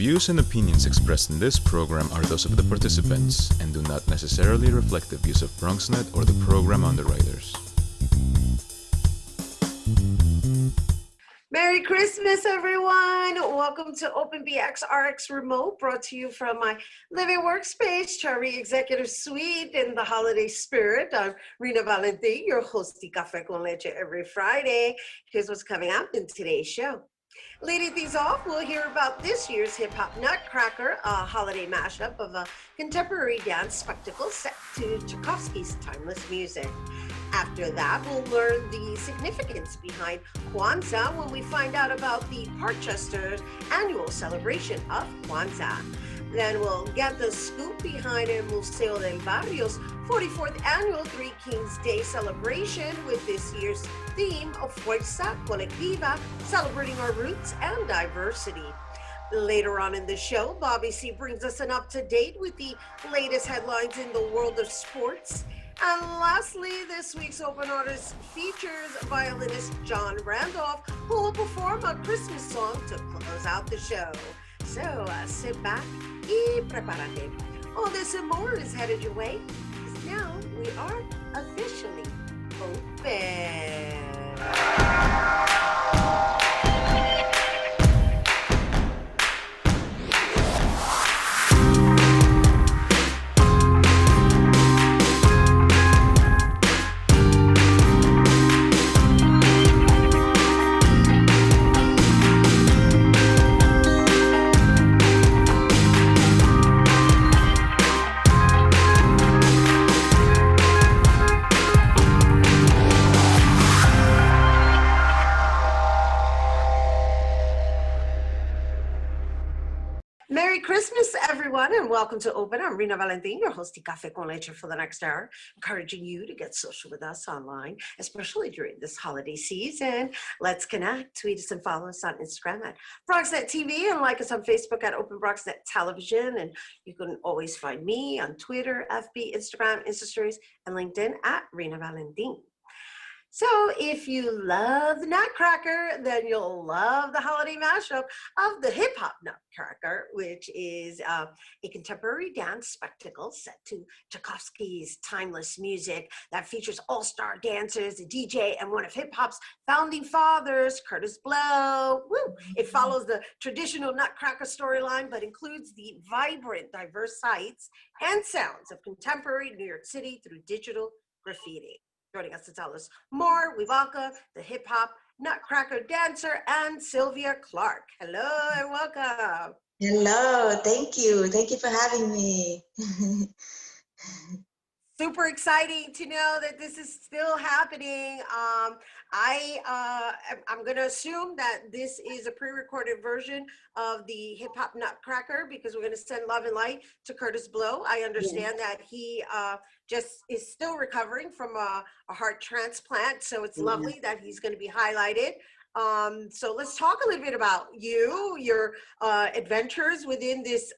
views and opinions expressed in this program are those of the participants and do not necessarily reflect the views of BronxNet or the program underwriters. Merry Christmas, everyone! Welcome to Open BxRx Remote, brought to you from my living workspace, Cherry Executive Suite in the holiday spirit. I'm Rhina Valentin, your host of Café con Leche every Friday. Here's what's coming up in today's show. Leading things off, we'll hear about this year's Hip Hop Nutcracker, a holiday mashup of a contemporary dance spectacle set to Tchaikovsky's timeless music. After that, we'll learn the significance behind Kwanzaa when we find out about the Parkchester annual celebration of Kwanzaa. Then we'll get the scoop behind the Museo Del Barrio's 44th annual Three Kings Day celebration with this year's theme of Fuerza Colectiva, celebrating our roots and diversity. Later on in the show, Bobby C brings us an up-to-date with the latest headlines in the world of sports. And lastly, this week's Open Artist features violinist John Randolph, who will perform a Christmas song to close out the show. So sit back y prepárate. All this and more is headed your way, because now we are officially open. Merry Christmas, everyone, and welcome to Open. I'm Rhina Valentin, your host of Café con Leche for the next hour, encouraging you to get social with us online, especially during this holiday season. Let's connect. Tweet us and follow us on Instagram at BronxNet TV and like us on Facebook at Open BronxNet Television. And you can always find me on Twitter, FB, Instagram, Insta Stories, and LinkedIn at Rhina Valentin. So if you love the Nutcracker, then you'll love the holiday mashup of the Hip Hop Nutcracker, which is a contemporary dance spectacle set to Tchaikovsky's timeless music that features all-star dancers, a DJ, and one of hip-hop's founding fathers, Kurtis Blow. Woo! It follows the traditional Nutcracker storyline, but includes the vibrant, diverse sights and sounds of contemporary New York City through digital graffiti. Joining us to tell us more, we welcome the hip hop Nutcracker dancer, Ann-Slvia Clark. Hello and welcome. Hello, thank you. Thank you for having me. Super exciting to know that this is still happening. I'm going to assume that this is a pre-recorded version of the Hip Hop Nutcracker because we're going to send love and light to Kurtis Blow. I understand that he just is still recovering from a heart transplant, so it's lovely that he's going to be highlighted. So let's talk a little bit about you, your adventures within this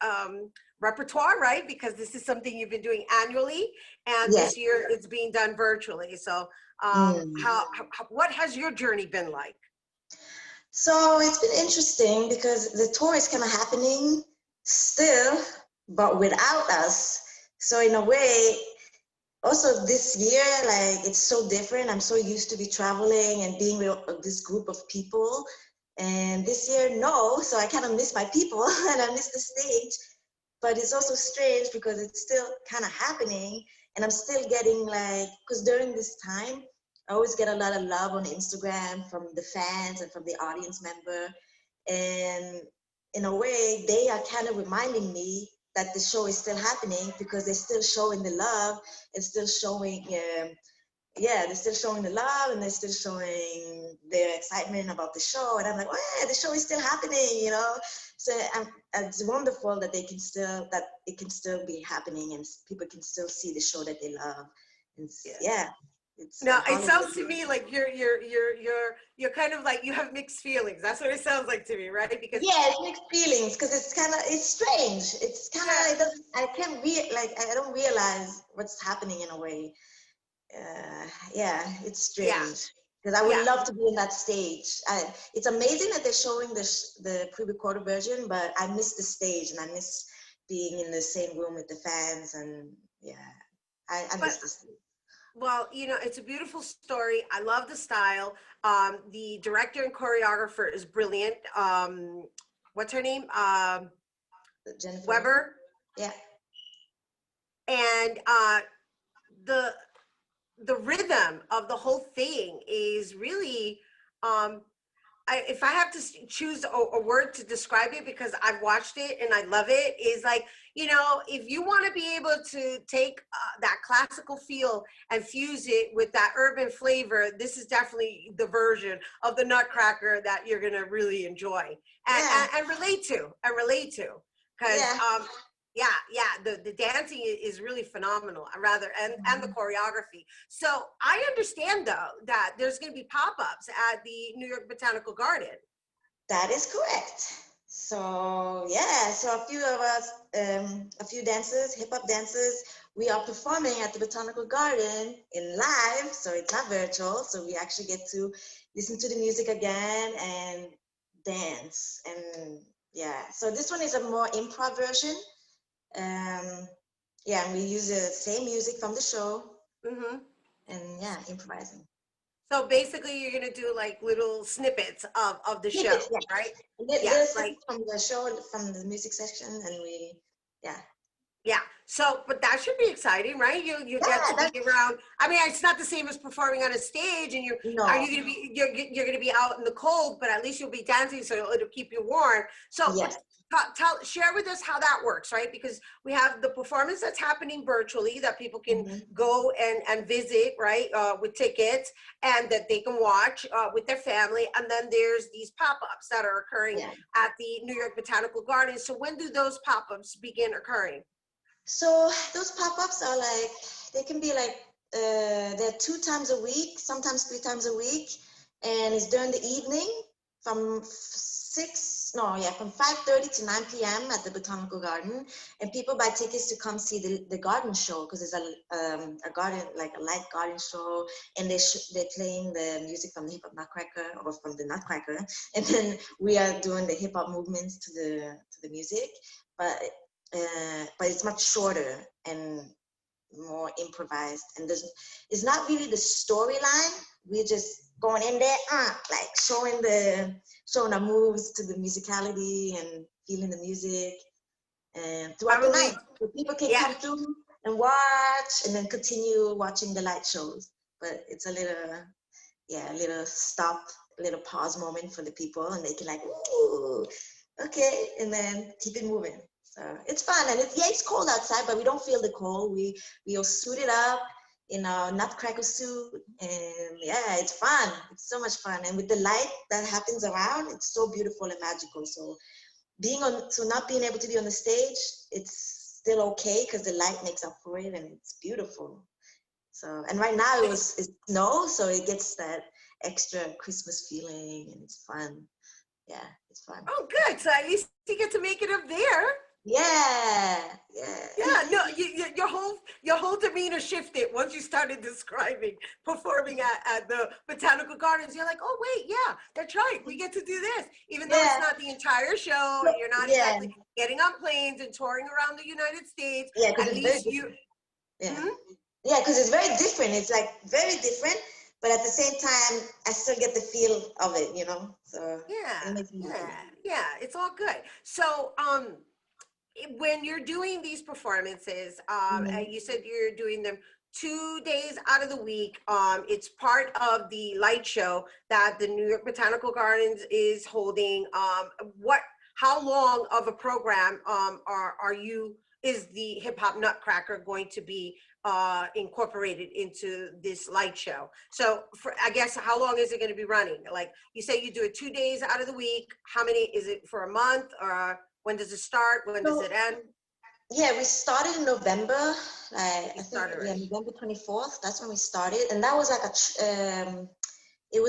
repertoire, right? Because this is something you've been doing annually, and this year it's being done virtually. So what has your journey been like? So it's been interesting because the tour is kind of happening still, but without us. So in a way, also this year, like it's so different. I'm so used to be traveling and being with this group of people. And this year, no. So I kind of miss my people and I miss the stage. But it's also strange because it's still kind of happening. And I'm still getting like, because during this time, I always get a lot of love on Instagram from the fans and from the audience member. And in a way, they are kind of reminding me that the show is still happening because they're still showing the love and still showing, they're still showing the love and they're still showing their excitement about the show. And I'm like, oh yeah, the show is still happening, you know? So it's wonderful that it can still be happening and people can still see the show that they love. And Now it sounds to me like you're kind of like you have mixed feelings. That's what it sounds like to me, right? Because it's mixed feelings because it's strange. It's kind of I don't realize what's happening in a way. It's strange. because I would love to be in that stage. It's amazing that they're showing the pre-recorded version, but I miss the stage and I miss being in the same room with the fans, and I miss the stage. Well, you know, it's a beautiful story. I love the style. The director and choreographer is brilliant. What's her name? Jennifer Weber. Yeah. And the rhythm of the whole thing is really, if I have to choose a word to describe it, because I've watched it and I love it, is like, you know, if you want to be able to take that classical feel and fuse it with that urban flavor, this is definitely the version of the Nutcracker that you're going to really enjoy and relate to. Because the dancing is really phenomenal, and the choreography. So I understand though that there's going to be pop-ups at the New York Botanical Garden. That is correct. So so a few of us, a few dancers, hip hop dancers, we are performing at the Botanical Garden in live. So it's not virtual. So we actually get to listen to the music again and dance. And so this one is a more improv version. And we use the same music from the show, and improvising. So basically, you're gonna do like little snippets of the show, right? Like from the show, from the music section, and So, but that should be exciting, right? You get to be around. I mean, it's not the same as performing on a stage, and you're gonna be out in the cold, but at least you'll be dancing, so it'll keep you warm. So, share with us how that works, right? Because we have the performance that's happening virtually that people can go and visit, right, with tickets, and that they can watch with their family. And then there's these pop-ups that are occurring at the New York Botanical Garden. So when do those pop-ups begin occurring? So those pop-ups are like, they can be like, they're 2 times a week, sometimes 3 times a week. And it's during the evening from 5:30 to 9 p.m. at the Botanical Garden. And people buy tickets to come see the garden show, because it's a garden, like a light garden show. And they're playing the music from the Hip Hop Nutcracker, or from the Nutcracker. And then we are doing the hip hop movements to the music. But it's much shorter and more improvised, and it's not really the storyline. We're just going in there, like showing our moves to the musicality and feeling the music, and throughout the night, so people can come through and watch, and then continue watching the light shows. But it's a little stop, a little pause moment for the people, and they can like, ooh, okay, and then keep it moving. So it's fun, and it's cold outside, but we don't feel the cold. We all suited up in our Nutcracker suit, and it's fun. It's so much fun, and with the light that happens around, it's so beautiful and magical. So not being able to be on the stage, it's still okay because the light makes up for it, and it's beautiful. So, and right now it's snow, so it gets that extra Christmas feeling, and it's fun. Yeah, it's fun. Oh, good. So at least you get to make it up there. No, your whole demeanor shifted once you started describing performing at the Botanical Gardens. You're like, oh wait, that's right, we get to do this, even though it's not the entire show, and you're not exactly getting on planes and touring around the United States. At least you because it's very different. It's like very different, but at the same time, I still get the feel of it, you know. So it's all good. So when you're doing these performances, you said you're doing them 2 days out of the week. It's part of the light show that the New York Botanical Gardens is holding. How long of a program is the Hip Hop Nutcracker going to be incorporated into this light show? So I guess, how long is it going to be running? Like you say, you do it 2 days out of the week. How many is it for a month, or when does it start? When does it end? Yeah, we started in November. November 24th. That's when we started, and that was like it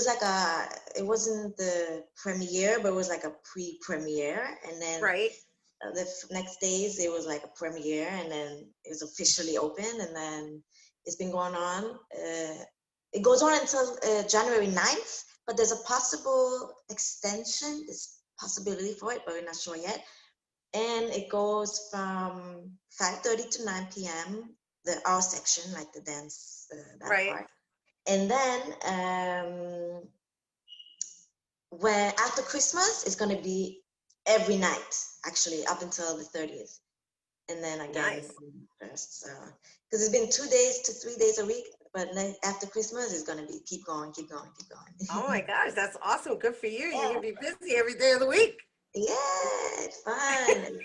wasn't the premiere, but it was like a pre-premiere, and then the next days it was like a premiere, and then it was officially open, and then it's been going on it goes on until January 9th, but there's a possible extension. There's possibility for it, but we're not sure yet. And it goes from 5:30 to 9 p.m., our section, like the dance, that Right. part. And then when after Christmas, it's going to be every night, actually, up until the 30th. And then again, Nice. first, because it's been 2 days to 3 days a week, but then after Christmas, it's going to be keep going, keep going, keep going. Oh my gosh, that's awesome. Good for you. Yeah. You're gonna be busy every day of the week. Yeah, it's fun. I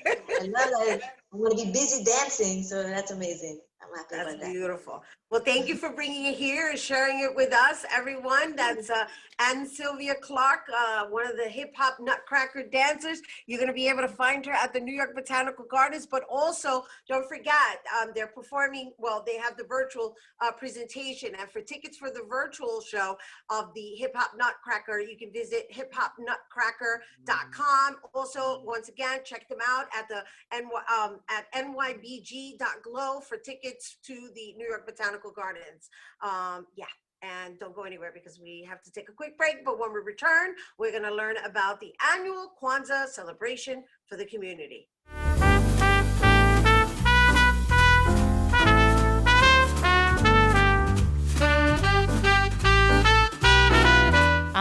love it. I'm going to be busy dancing, so that's amazing. I'm happy That's about that. beautiful. Well, thank you for bringing it here and sharing it with us, everyone. That's Ann-Slvia Clark, one of the Hip Hop Nutcracker dancers. You're going to be able to find her at the New York Botanical Gardens, but also don't forget, they're performing, well, they have the virtual presentation. And for tickets for the virtual show of the Hip Hop Nutcracker, you can visit hiphopnutcracker.com. Also, once again, check them out at the at nybg.glow for tickets to the New York Botanical Gardens. Yeah, and don't go anywhere because we have to take a quick break. But when we return, we're going to learn about the annual Kwanzaa celebration for the community.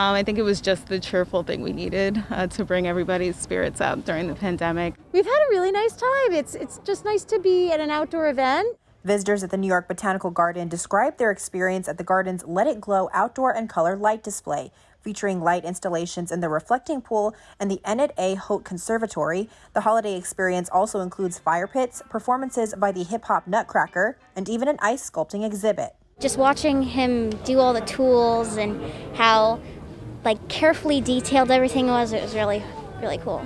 I think it was just the cheerful thing we needed to bring everybody's spirits up during the pandemic. We've had a really nice time. It's just nice to be at an outdoor event. Visitors at the New York Botanical Garden described their experience at the garden's Let It Glow outdoor and color light display, featuring light installations in the reflecting pool and the Enid A. Holt Conservatory. The holiday experience also includes fire pits, performances by the Hip Hop Nutcracker, and even an ice sculpting exhibit. Just watching him do all the tools and how carefully detailed everything was, it was really, really cool.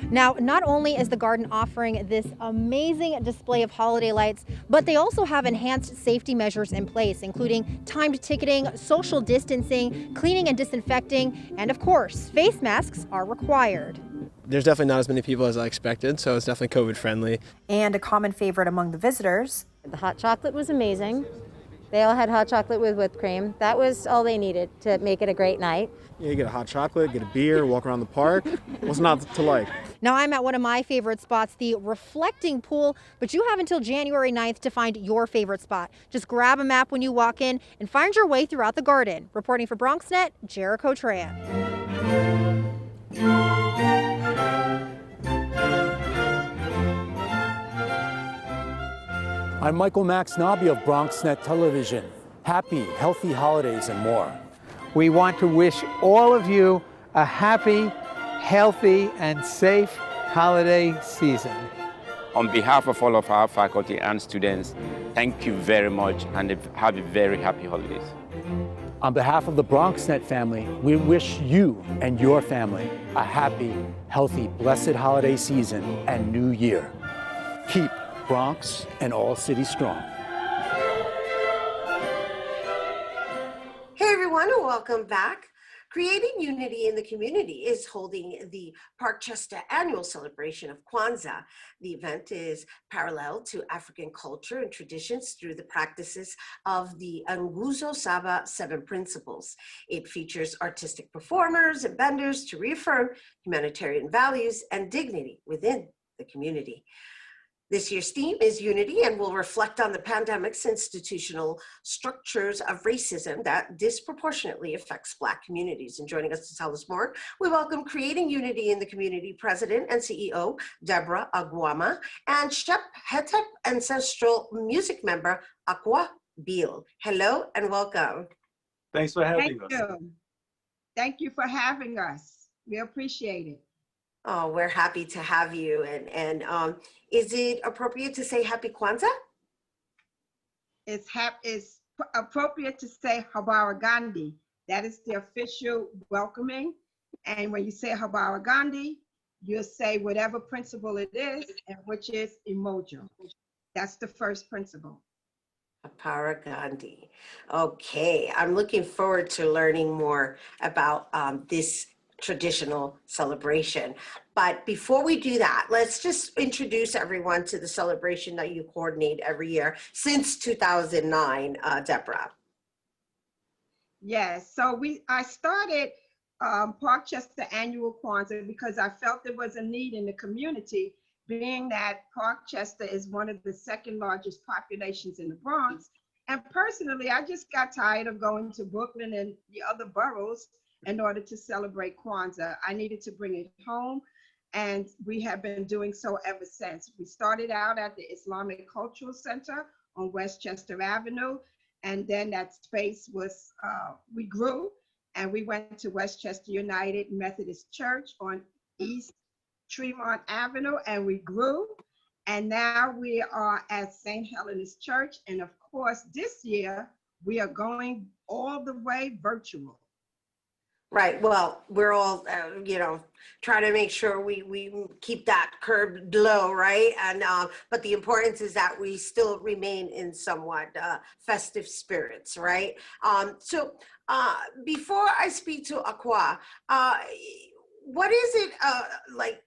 Now, not only is the garden offering this amazing display of holiday lights, but they also have enhanced safety measures in place, including timed ticketing, social distancing, cleaning and disinfecting, and of course, face masks are required. There's definitely not as many people as I expected, so it's definitely COVID friendly. And a common favorite among the visitors, The hot chocolate was amazing. They all had hot chocolate with whipped cream. That was all they needed to make it a great night. Yeah, you get a hot chocolate, get a beer, walk around the park. What's not to like? Now, I'm at one of my favorite spots, the reflecting pool, but you have until January 9th to find your favorite spot. Just grab a map when you walk in and find your way throughout the garden. Reporting for BronxNet, Jericho Tran. I'm Michael Max Nobby of BronxNet Television. Happy, healthy holidays and more. We want to wish all of you a happy, healthy, and safe holiday season. On behalf of all of our faculty and students, thank you very much and have a very happy holidays. On behalf of the BronxNet family, we wish you and your family a happy, healthy, blessed holiday season and new year. Keep Bronx and all cities strong. Hey everyone, and welcome back. Creating Unity in the Community is holding the Parkchester annual celebration of Kwanzaa. The event is parallel to African culture and traditions through the practices of the Nguzo Saba 7 principles. It features artistic performers and vendors to reaffirm humanitarian values and dignity within the community. This year's theme is unity and will reflect on the pandemic's institutional structures of racism that disproportionately affects Black communities. And joining us to tell us more, we welcome Creating Unity in the Community President and CEO, Deborah Aguama, and Shep Hetep Ancestral Music member, Aqua Beal. Hello and welcome. Thanks for having us. Thank you for having us. We appreciate it. Oh, we're happy to have you. And is it appropriate to say Happy Kwanzaa? It's appropriate to say Habara Gandhi. That is the official welcoming. And when you say Habara Gandhi, you'll say whatever principle it is, and which is Emojo. That's the first principle. Habara Gandhi. Okay, I'm looking forward to learning more about this traditional celebration. But before we do that, let's just introduce everyone to the celebration that you coordinate every year since 2009, Deborah. Yes, so I started Parkchester Annual Kwanzaa because I felt there was a need in the community, being that Parkchester is one of the second largest populations in the Bronx. And personally, I just got tired of going to Brooklyn and the other boroughs in order to celebrate Kwanzaa. I needed to bring it home, and we have been doing so ever since. We started out at the Islamic Cultural Center on Westchester Avenue, and then that space was, we grew, and we went to Westchester United Methodist Church on East Tremont Avenue, and we grew. And now we are at St. Helena's Church. And of course, this year, we are going all the way virtual. Right. Well, we're all, you know, trying to make sure we keep that curb low, right? And but the importance is that we still remain in somewhat festive spirits, right? So before I speak to Akwa, what is it like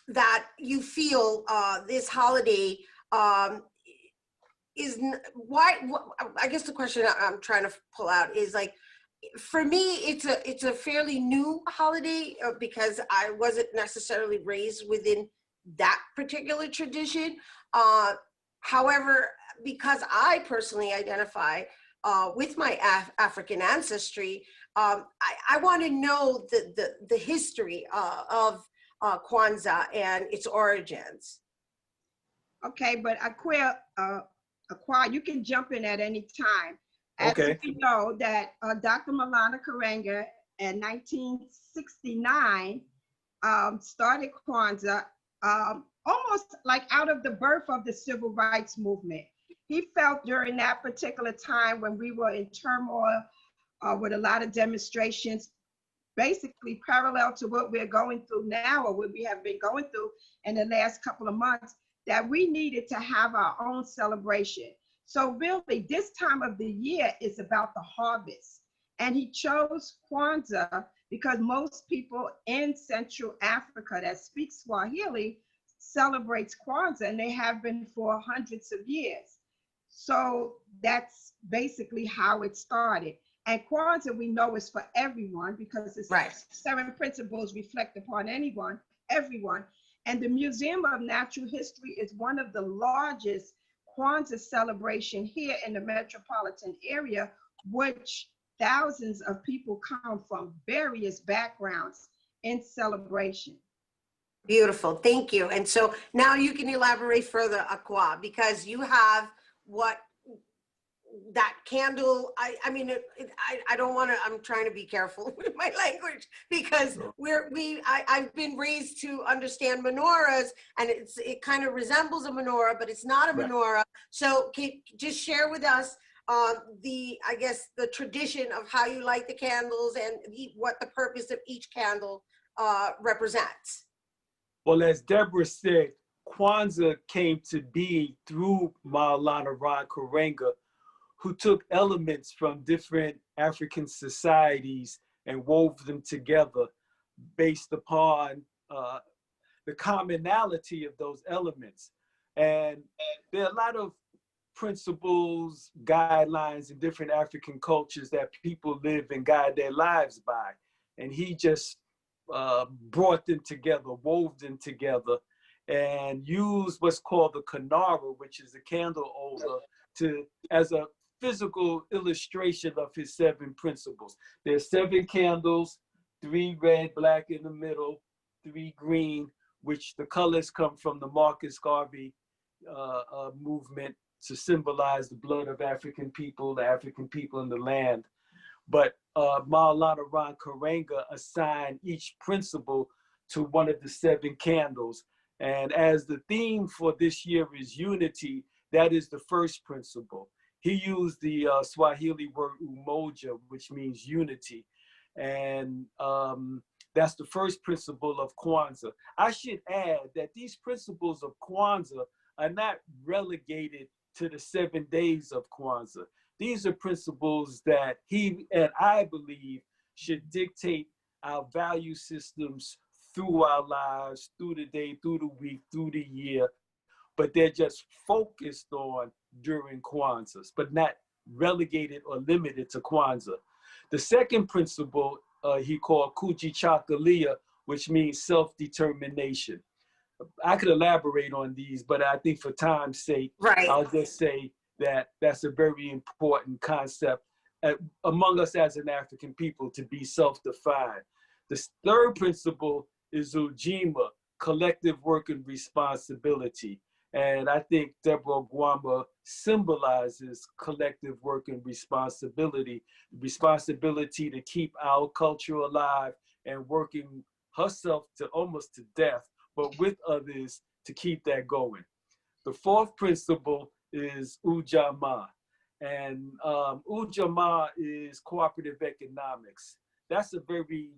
that you feel this holiday is why? I guess the question I'm trying to pull out is like, for me, it's a fairly new holiday because I wasn't necessarily raised within that particular tradition. However, because I personally identify with my African ancestry, I want to know the history of Kwanzaa and its origins. Okay, but Akwa, you can jump in at any time. As Okay. we know that Dr. Malana Karenga in 1969 started Kwanzaa almost like out of the birth of the civil rights movement. He felt during that particular time when we were in turmoil with a lot of demonstrations, basically parallel to what we're going through now, or what we have been going through in the last couple of months, that we needed to have our own celebration. So really, this time of the year is about the harvest. And he chose Kwanzaa because most people in Central Africa that speak Swahili celebrates Kwanzaa, and they have been for hundreds of years. So that's basically how it started. And Kwanzaa, we know, is for everyone because it's right. 7 principles reflect upon everyone. And the Museum of Natural History is one of the largest Kwanzaa celebration here in the metropolitan area, which thousands of people come from various backgrounds in celebration. Beautiful, thank you. And so now you can elaborate further, Akwa, because you have what that candle, I mean, I don't want to, I'm trying to be careful with my language because I've been raised to understand menorahs, and it kind of resembles a menorah, but it's not a menorah. So can you just share with us I guess the tradition of how you light the candles and what the purpose of each candle represents? Well, as Deborah said, Kwanzaa came to be through Maulana Ron Karenga, who took elements from different African societies and wove them together based upon the commonality of those elements. And there are a lot of principles, guidelines in different African cultures that people live and guide their lives by. And he just brought them together, wove them together, and used what's called the Kanara, which is a candle holder, as a physical illustration of his 7 principles. There's 7 candles, 3 red, black in the middle, 3 green, which the colors come from the Marcus Garvey movement to symbolize the blood of African people, the African people in the land. But Maulana Ron Karenga assigned each principle to one of the 7 candles. And as the theme for this year is unity, that is the first principle. He used the Swahili word umoja, which means unity. And that's the first principle of Kwanzaa. I should add that these principles of Kwanzaa are not relegated to the 7 days of Kwanzaa. These are principles that he and I believe should dictate our value systems through our lives, through the day, through the week, through the year, but they're just focused on during Kwanzaa, but not relegated or limited to Kwanzaa. The second principle he called Kujichagulia, which means self-determination. I could elaborate on these, but I think for time's sake, I'll just say that that's a very important concept among us as an African people, to be self-defined. The third principle is Ujima, collective work and responsibility. And I think Deborah Guama symbolizes collective work and responsibility to keep our culture alive and working herself to almost to death, but with others to keep that going. The fourth principle is Ujamaa. And Ujamaa is cooperative economics. That's a very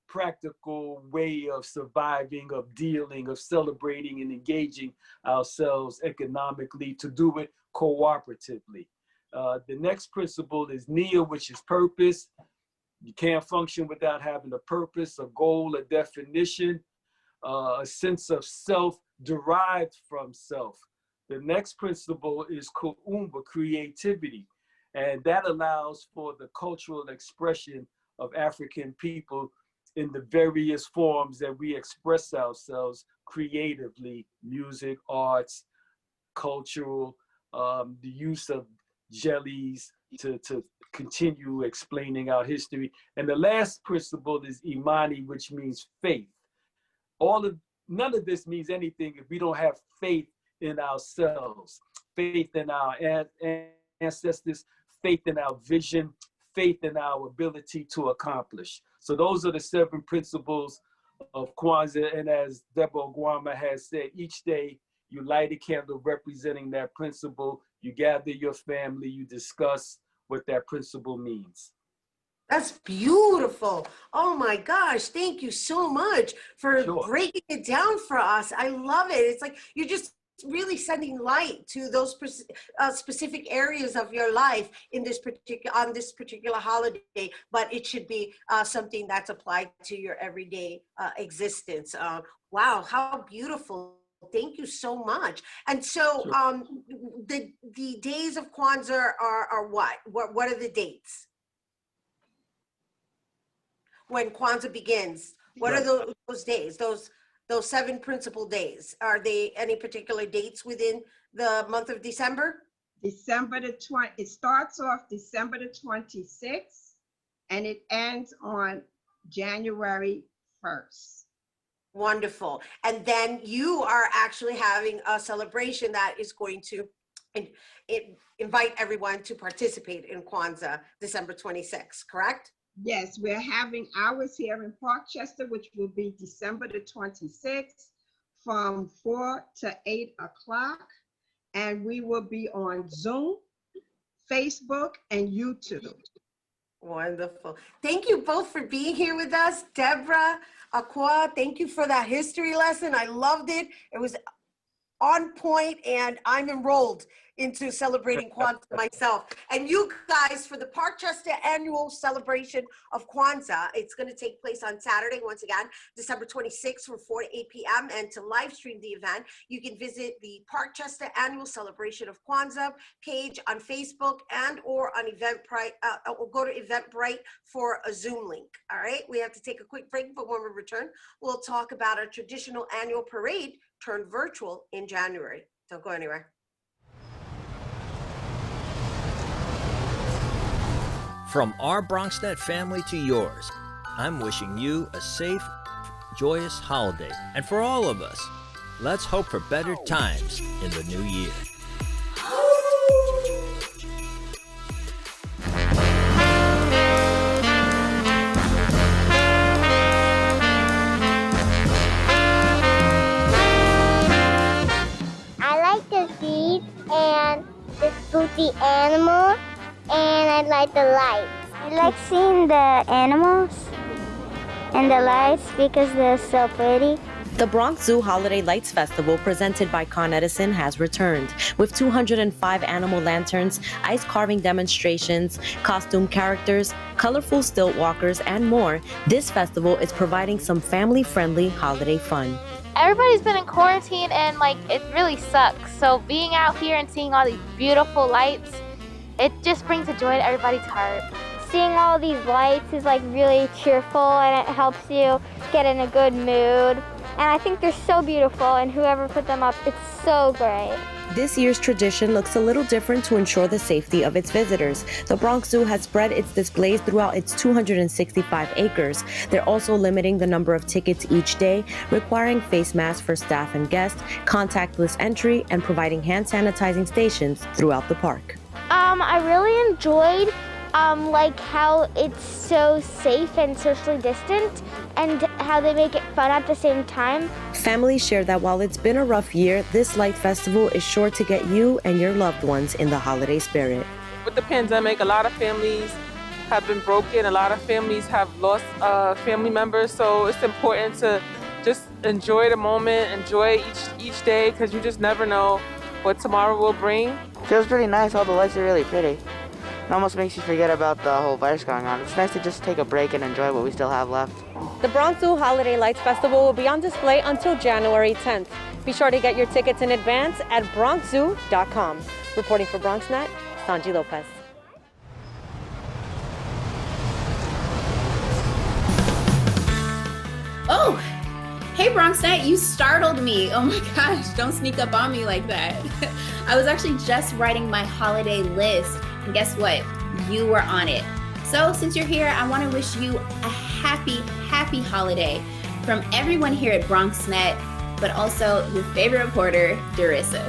practical way of surviving, of dealing, of celebrating and engaging ourselves economically, to do it cooperatively. The next principle is Nia, which is purpose. You can't function without having a purpose, a goal, a definition, a sense of self derived from self. The next principle is Kuumba, creativity, and that allows for the cultural expression of African people in the various forms that we express ourselves creatively: music, arts, cultural, the use of jellies to continue explaining our history. And the last principle is Imani, which means faith. None of this means anything if we don't have faith in ourselves, faith in our ancestors, faith in our vision, faith in our ability to accomplish. So those are the 7 principles of Kwanzaa. And as Deborah Guama has said, each day you light a candle representing that principle, you gather your family, you discuss what that principle means. That's beautiful. Oh my gosh, thank you so much for breaking it down for us. I love it. It's like you're just really sending light to those specific areas of your life in this particular holiday, but it should be something that's applied to your everyday existence. Wow, how beautiful. Thank you so much. And so the days of Kwanzaa are what? What are the dates? When Kwanzaa begins, what are those days? Those 7 principal days. Are they any particular dates within the month of December? It starts off December the 26th and it ends on January 1st. Wonderful. And then you are actually having a celebration that is going to invite everyone to participate in Kwanzaa December 26th, correct? Yes, we're having ours here in Parkchester, which will be December the 26th from 4 to 8 o'clock. And we will be on Zoom, Facebook, and YouTube. Wonderful. Thank you both for being here with us. Deborah, Akua, thank you for that history lesson. I loved it. It was on point, and I'm enrolled into celebrating Kwanzaa myself. And you guys, for the Parkchester annual celebration of Kwanzaa, it's going to take place on Saturday, once again, December 26th from 4 to 8 p.m. And to live stream the event, you can visit the Parkchester annual celebration of Kwanzaa page on Facebook and or on Eventbrite, or go to Eventbrite for a Zoom link. All right, we have to take a quick break, but when we return, we'll talk about our traditional annual parade turned virtual in January. Don't go anywhere. From our BronxNet family to yours, I'm wishing you a safe, joyous holiday. And for all of us, let's hope for better times in the new year. I like the beads and the spooky animal. And I like the lights. I like seeing the animals and the lights because they're so pretty. The Bronx Zoo Holiday Lights Festival, presented by Con Edison, has returned with 205 animal lanterns, ice carving demonstrations, costume characters, colorful stilt walkers, and more. This festival is providing some family-friendly holiday fun. Everybody's been in quarantine and it really sucks. So being out here and seeing all these beautiful lights, it just brings a joy to everybody's heart. seeing all these lights is like really cheerful, and it helps you get in a good mood. And I think they're so beautiful, and whoever put them up, it's so great. This year's tradition looks a little different to ensure the safety of its visitors. The Bronx Zoo has spread its displays throughout its 265 acres. They're also limiting the number of tickets each day, requiring face masks for staff and guests, contactless entry, and providing hand sanitizing stations throughout the park. I really enjoyed like how it's so safe and socially distant, and how they make it fun at the same time. Families share that while it's been a rough year, this light festival is sure to get you and your loved ones in the holiday spirit. With the pandemic, a lot of families have been broken. A lot of families have lost family members, so it's important to just enjoy the moment, enjoy each day, because you just never know what tomorrow will bring. Feels pretty nice. All the lights are really pretty. It almost makes you forget about the whole virus going on. It's nice to just take a break and enjoy what we still have left. The Bronx Zoo Holiday Lights Festival will be on display until January 10th. Be sure to get your tickets in advance at bronxzoo.com. Reporting for BronxNet, Sanji Lopez. Oh, hey BronxNet, you startled me. Oh my gosh, don't sneak up on me like that. I was actually just writing my holiday list, and guess what? You were on it. So since you're here, I want to wish you a happy holiday from everyone here at BronxNet, but also your favorite reporter, Darissa.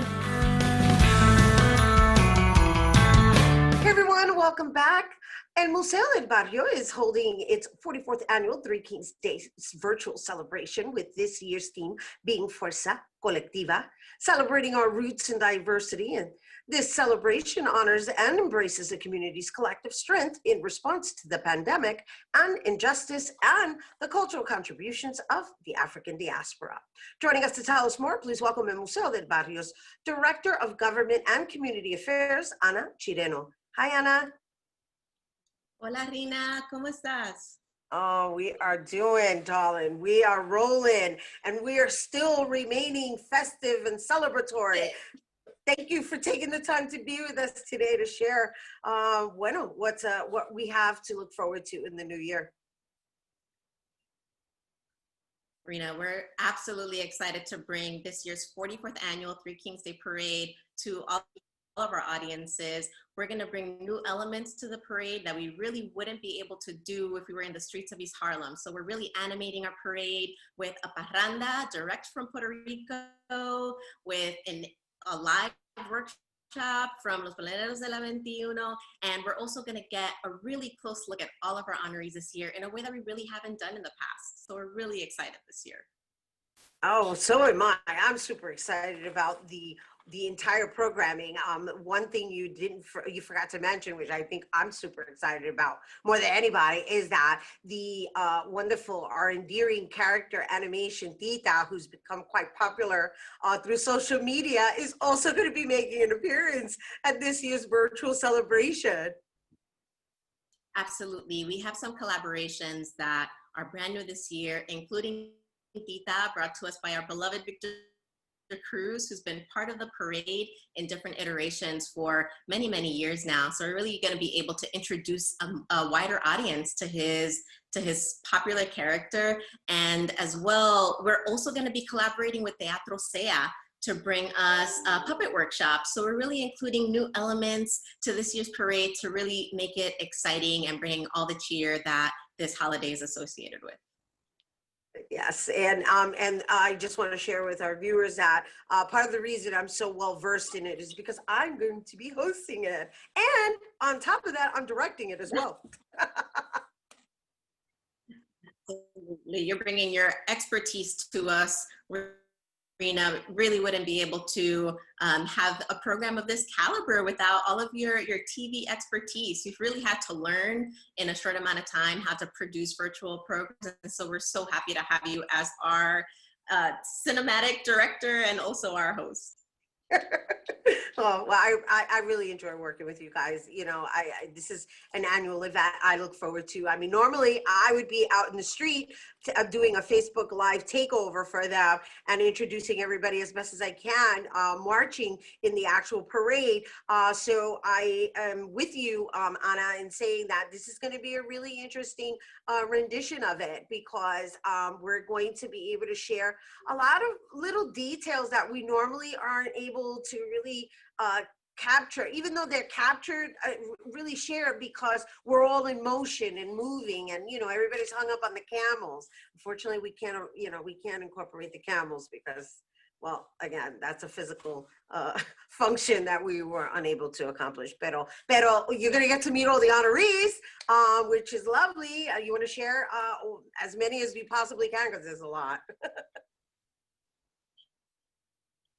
Hey everyone, welcome back. And Museo del Barrio is holding its 44th annual Three Kings Day virtual celebration, with this year's theme being Fuerza Colectiva, celebrating our roots and diversity. And this celebration honors and embraces the community's collective strength in response to the pandemic and injustice, and the cultural contributions of the African diaspora. Joining us to tell us more, please welcome in Museo del Barrio's Director of Government and Community Affairs, Ana Chireno. Hi, Ana. Hola, Rina, ¿cómo estás? Oh, we are doing, darling. We are rolling, and we are still remaining festive and celebratory. Thank you for taking the time to be with us today to share, what we have to look forward to in the new year. Rina, we're absolutely excited to bring this year's 44th annual Three Kings Day Parade to all of our audiences. We're going to bring new elements to the parade that we really wouldn't be able to do if we were in the streets of East Harlem. So we're really animating our parade with a parranda direct from Puerto Rico, with a live workshop from Los Violinist de la 21. And we're also going to get a really close look at all of our honorees this year in a way that we really haven't done in the past. So we're really excited this year. Oh, so am I. I'm super excited about the entire programming. One thing you forgot to mention, which I think I'm super excited about more than anybody, is that the wonderful, our endearing character animation Tita, who's become quite popular through social media, is also going to be making an appearance at this year's virtual celebration. Absolutely. We have some collaborations that are brand new this year, including Tita, brought to us by our beloved Victor Cruz, who's been part of the parade in different iterations for many years now. So we're really going to be able to introduce a wider audience to his popular character. And as well, we're also going to be collaborating with Teatro Sea to bring us a puppet workshop. So we're really including new elements to this year's parade to really make it exciting and bring all the cheer that this holiday is associated with. Yes, and I just want to share with our viewers that part of the reason I'm so well versed in it is because I'm going to be hosting it, and on top of that, I'm directing it as well. You're bringing your expertise to us. Rina really wouldn't be able to have a program of this caliber without all of your TV expertise. You've really had to learn in a short amount of time how to produce virtual programs. And so we're so happy to have you as our cinematic director and also our host. Oh, well, I really enjoy working with you guys. You know, this is an annual event I look forward to. I mean, normally I would be out in the street doing a Facebook Live takeover for them and introducing everybody as best as I can, marching in the actual parade. So I am with you, Anna, in saying that this is going to be a really interesting rendition of it, because we're going to be able to share a lot of little details that we normally aren't able to really capture, even though they're captured, really share, because we're all in motion and moving, and you know, everybody's hung up on the camels. Unfortunately, we can't, you know, we can't incorporate the camels because, well, again, that's a physical function that we were unable to accomplish. Pero you're going to get to meet all the honorees, which is lovely. You want to share as many as we possibly can, because there's a lot.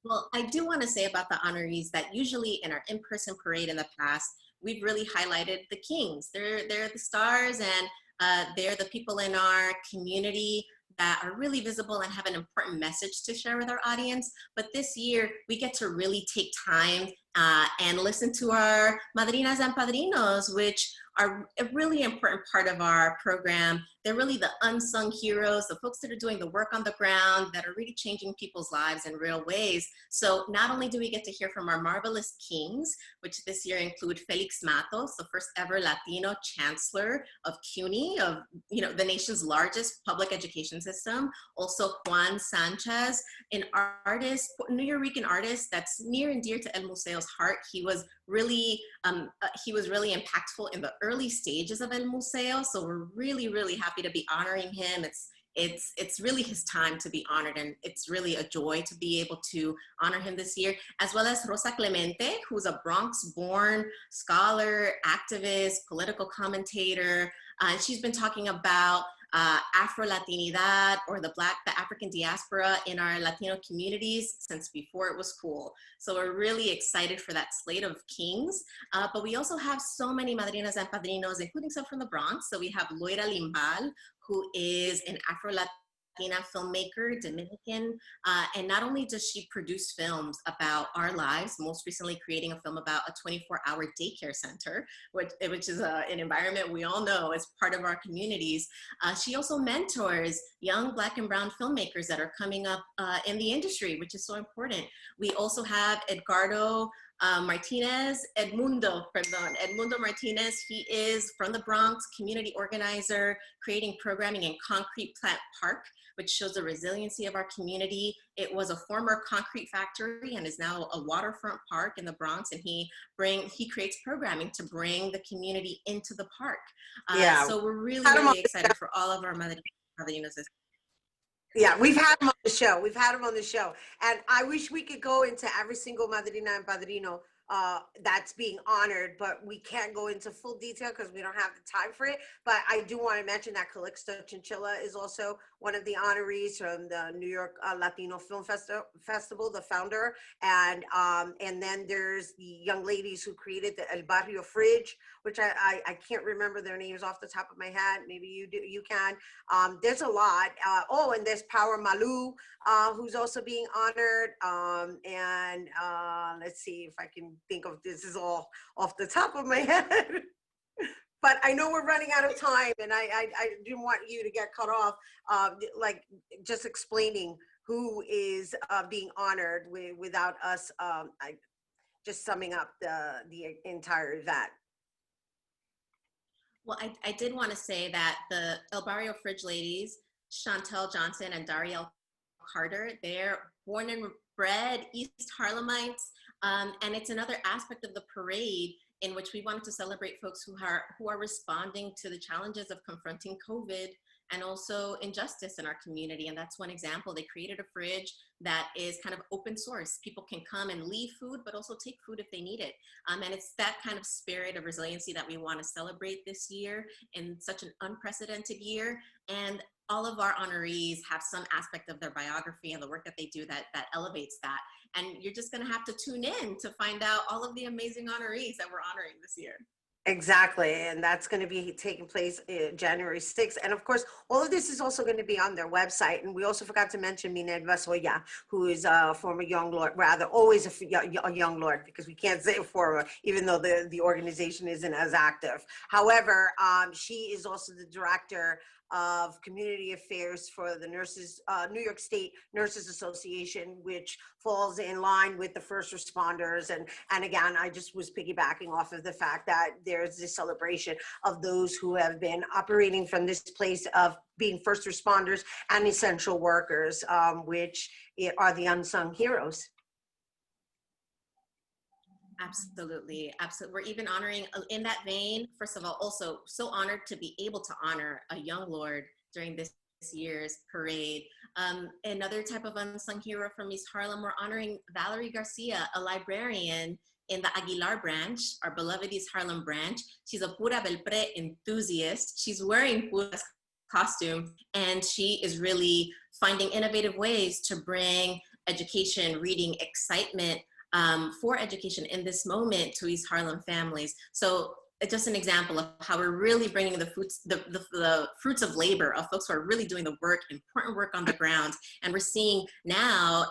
Well, I do want to say about the honorees that usually in our in-person parade in the past, we've really highlighted the kings. They're the stars, and they're the people in our community that are really visible and have an important message to share with our audience. But this year, we get to really take time and listen to our madrinas and padrinos, which are a really important part of our program. They're really the unsung heroes, the folks that are doing the work on the ground, that are really changing people's lives in real ways. So not only do we get to hear from our marvelous kings, which this year include Felix Matos, the first ever Latino chancellor of CUNY, of, you know, the nation's largest public education system. Also Juan Sanchez, an artist, New Rican artist that's near and dear to El Museo's heart. He was really impactful in the early stages of El Museo. So we're really, really happy to be honoring him. It's really his time to be honored, and it's really a joy to be able to honor him this year, as well as Rosa Clemente, who's a Bronx-born scholar, activist, political commentator. She's been talking about Afro-Latinidad, or the African diaspora in our Latino communities since before it was cool. So we're really excited for that slate of kings. But we also have so many madrinas and padrinos, including some from the Bronx. So we have Loira Limbal, who is an Afro-Latina filmmaker, Dominican, and not only does she produce films about our lives, most recently creating a film about a 24-hour daycare center, which is an environment we all know as part of our communities. She also mentors young Black and Brown filmmakers that are coming up in the industry, which is so important. We also have Edmundo Martinez. He is from the Bronx, community organizer, creating programming in Concrete Plant Park, which shows the resiliency of our community. It was a former concrete factory and is now a waterfront park in the Bronx, and he creates programming to bring the community into the park. So we're really, really excited for all of our Madrinas. Yeah, we've had him on the show. We've had him on the show. And I wish we could go into every single madrina and padrino that's being honored, but we can't go into full detail because we don't have the time for it. But I do want to mention that Calixto Chinchilla is also one of the honorees from the New York Latino Film Festival, the founder. And then there's the young ladies who created the El Barrio Fridge, which I can't remember their names off the top of my head. Maybe you can. There's a lot. And there's Power Malu, who's also being honored. Let's see if I can think of, this is all off the top of my head. But I know we're running out of time, and I didn't want you to get cut off, like just explaining who is being honored without us just summing up the entire event. Well, I did want to say that the El Barrio Fridge ladies, Chantel Johnson and Darielle Carter, they're born and bred East Harlemites, and it's another aspect of the parade in which we wanted to celebrate folks who are responding to the challenges of confronting COVID and also injustice in our community. And that's one example. They created a fridge that is kind of open source. People can come and leave food, but also take food if they need it. And it's that kind of spirit of resiliency that we want to celebrate this year in such an unprecedented year. And all of our honorees have some aspect of their biography and the work that they do that elevates that. And you're just going to have to tune in to find out all of the amazing honorees that we're honoring this year. Exactly, and that's going to be taking place January 6th. And of course, all of this is also going to be on their website. And we also forgot to mention Mined Vasoya, who is a former young lord, rather always a young lord, because we can't say former, even though the organization isn't as active. However, she is also the director of community affairs for the New York State Nurses Association, which falls in line with the first responders. And again, I just was piggybacking off of the fact that there's this celebration of those who have been operating from this place of being first responders and essential workers, which are the unsung heroes. Absolutely. Absolutely. We're even honoring, in that vein, first of all, also so honored to be able to honor a young lord during this year's parade. Another type of unsung hero from East Harlem, we're honoring Valerie Garcia, a librarian in the Aguilar branch, our beloved East Harlem branch. She's a Pura Belpre enthusiast. She's wearing Pura's costume, and she is really finding innovative ways to bring education, reading, excitement, for education in this moment to East Harlem families. So it's just an example of how we're really bringing the fruits of labor of folks who are really doing the work, important work on the ground. And we're seeing now,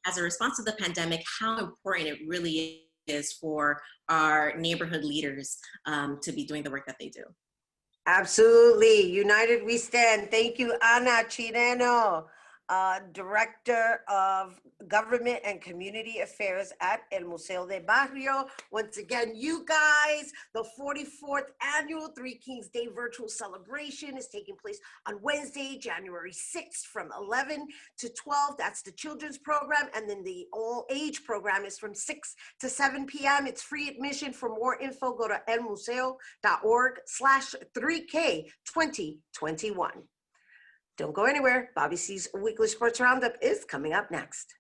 as a response to the pandemic, how important it really is for our neighborhood leaders to be doing the work that they do. Absolutely. United we stand. Thank you, Ana Chireno, Director of Government and Community Affairs at El Museo Del Barrio. Once again, you guys, the 44th annual Three Kings Day virtual celebration is taking place on Wednesday, January 6th from 11 to 12. That's the children's program. And then the all age program is from 6 to 7 p.m. It's free admission. For more info, go to elmuseo.org/3K2021. Don't go anywhere. Bobby C's Weekly Sports Roundup is coming up next.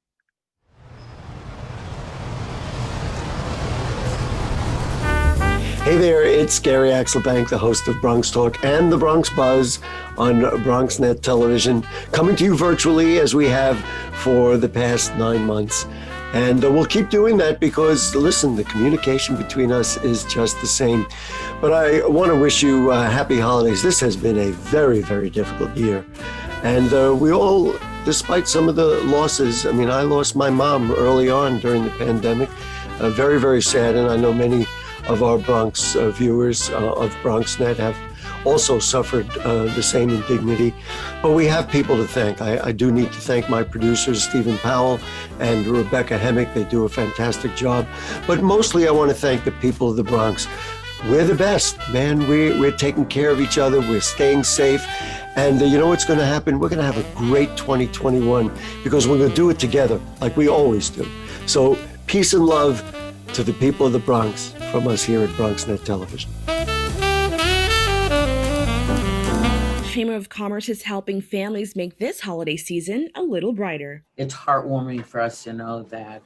Hey there, it's Gary Axelbank, the host of Bronx Talk and the Bronx Buzz on BronxNet Television, coming to you virtually as we have for the past 9 months. And we'll keep doing that because, listen, the communication between us is just the same. But I want to wish you happy holidays. This has been a very, very difficult year. And we all, despite some of the losses, I mean, I lost my mom early on during the pandemic. Very, very sad. And I know many of our Bronx viewers of BronxNet have also suffered the same indignity. But we have people to thank. I do need to thank my producers, Stephen Powell and Rebecca Hemmick. They do a fantastic job. But mostly I want to thank the people of the Bronx. We're the best, man. We're taking care of each other. We're staying safe. And you know what's going to happen? We're going to have a great 2021 because we're going to do it together like we always do. So peace and love to the people of the Bronx from us here at BronxNet Television. Chamber of Commerce is helping families make this holiday season a little brighter. It's heartwarming for us to know that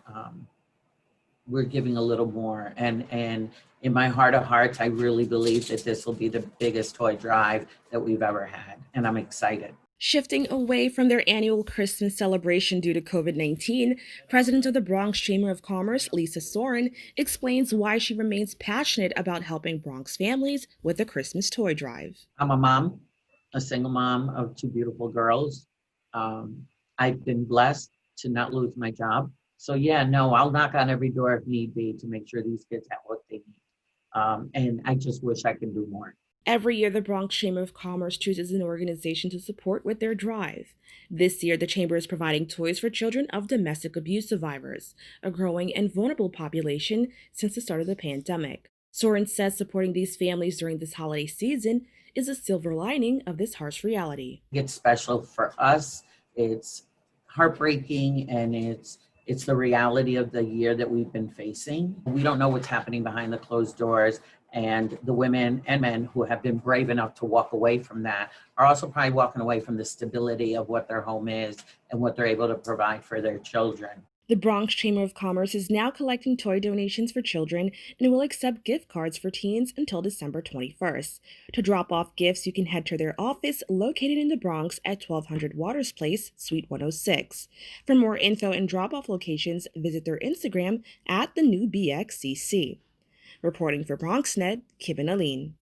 we're giving a little more. And in my heart of hearts, I really believe that this will be the biggest toy drive that we've ever had. And I'm excited. Shifting away from their annual Christmas celebration due to COVID-19, President of the Bronx Chamber of Commerce, Lisa Soren, explains why she remains passionate about helping Bronx families with the Christmas toy drive. I'm a mom, a single mom of 2 beautiful girls. I've been blessed to not lose my job. So yeah, no, I'll knock on every door if need be to make sure these kids have what they need. And I just wish I could do more. Every year, the Bronx Chamber of Commerce chooses an organization to support with their drive. This year, the Chamber is providing toys for children of domestic abuse survivors, a growing and vulnerable population since the start of the pandemic. Soren says supporting these families during this holiday season is a silver lining of this harsh reality. It's special for us. It's heartbreaking, and it's the reality of the year that we've been facing. We don't know what's happening behind the closed doors. And the women and men who have been brave enough to walk away from that are also probably walking away from the stability of what their home is and what they're able to provide for their children. The Bronx Chamber of Commerce is now collecting toy donations for children and will accept gift cards for teens until December 21st. To drop off gifts, you can head to their office located in the Bronx at 1200 Waters Place, Suite 106. For more info and drop-off locations, visit their Instagram at the new BxCC. Reporting for BronxNet, Kim and Aline.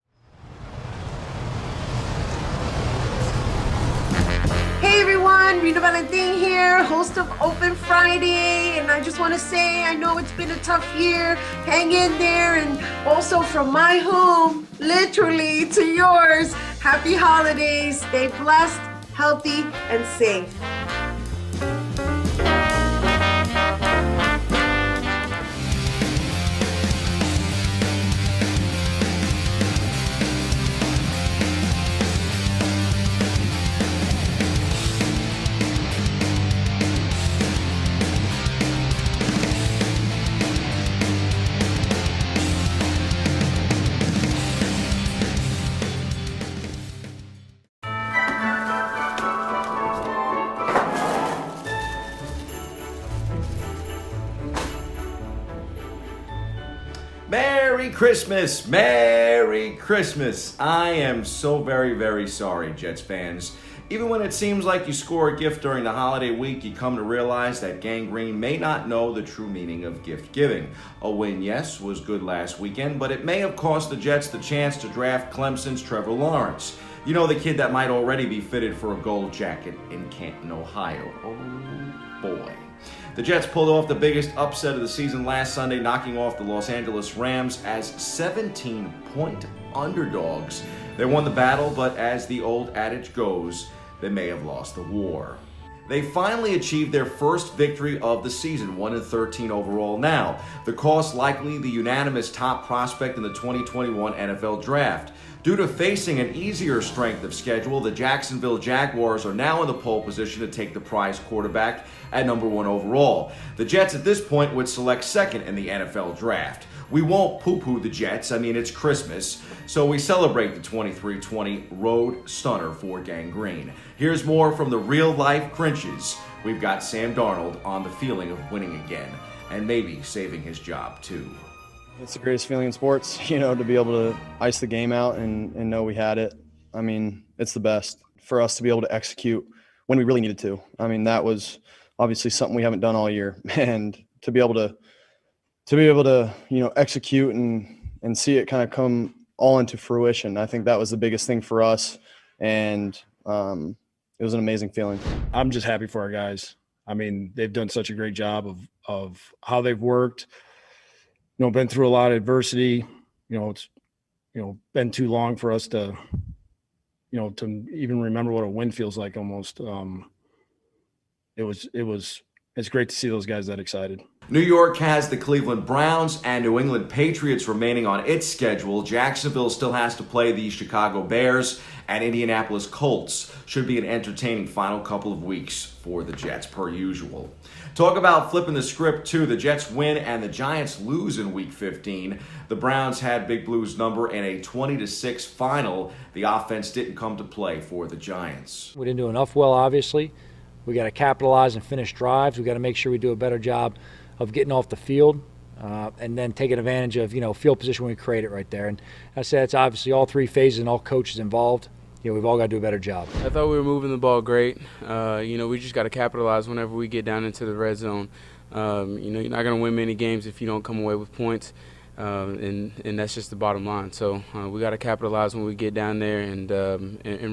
Hey everyone, Rhina Valentin here, host of Open Friday, and I just want to say I know it's been a tough year. Hang in there, and also from my home, literally to yours, happy holidays. Stay blessed, healthy, and safe. Merry Christmas! Merry Christmas! I am so very, very sorry, Jets fans. Even when it seems like you score a gift during the holiday week, you come to realize that Gangrene may not know the true meaning of gift giving. A win, yes, was good last weekend, but it may have cost the Jets the chance to draft Clemson's Trevor Lawrence. You know, the kid that might already be fitted for a gold jacket in Canton, Ohio. Oh boy. The Jets pulled off the biggest upset of the season last Sunday, knocking off the Los Angeles Rams as 17-point underdogs. They won the battle, but as the old adage goes, they may have lost the war. They finally achieved their first victory of the season, 1-13 overall now. The cost likely the unanimous top prospect in the 2021 NFL Draft. Due to facing an easier strength of schedule, the Jacksonville Jaguars are now in the pole position to take the prize quarterback at number 1 overall. The Jets at this point would select second in the NFL Draft. We won't poo-poo the Jets, I mean it's Christmas, so we celebrate the 23-20 road stunner for Gangrene. Here's more from the real-life Grinches. We've got Sam Darnold on the feeling of winning again, and maybe saving his job too. It's the greatest feeling in sports, you know, to be able to ice the game out and know we had it. I mean, it's the best for us to be able to execute when we really needed to. I mean, that was obviously something we haven't done all year, and to be able to, you know, execute and see it kind of come all into fruition. I think that was the biggest thing for us, and it was an amazing feeling. I'm just happy for our guys. I mean, they've done such a great job of how they've worked. You know, been through a lot of adversity. You know, it's, you know, been too long for us to, you know, to even remember what a win feels like almost. It's great to see those guys that excited. New York has the Cleveland Browns and New England Patriots remaining on its schedule. Jacksonville still has to play the Chicago Bears, and Indianapolis Colts. Should be an entertaining final couple of weeks for the Jets, per usual. Talk about flipping the script, too. The Jets win and the Giants lose in Week 15. The Browns had Big Blue's number in a 20-6 final. The offense didn't come to play for the Giants. We didn't do enough well, obviously. We got to capitalize and finish drives. We got to make sure we do a better job of getting off the field and then taking advantage of, you know, field position when we create it right there. And I said it's obviously all three phases and all coaches involved. You know, we've all got to do a better job. I thought we were moving the ball great. You know, we just got to capitalize whenever we get down into the red zone. You know, you're not going to win many games if you don't come away with points, and that's just the bottom line. So we got to capitalize when we get down there and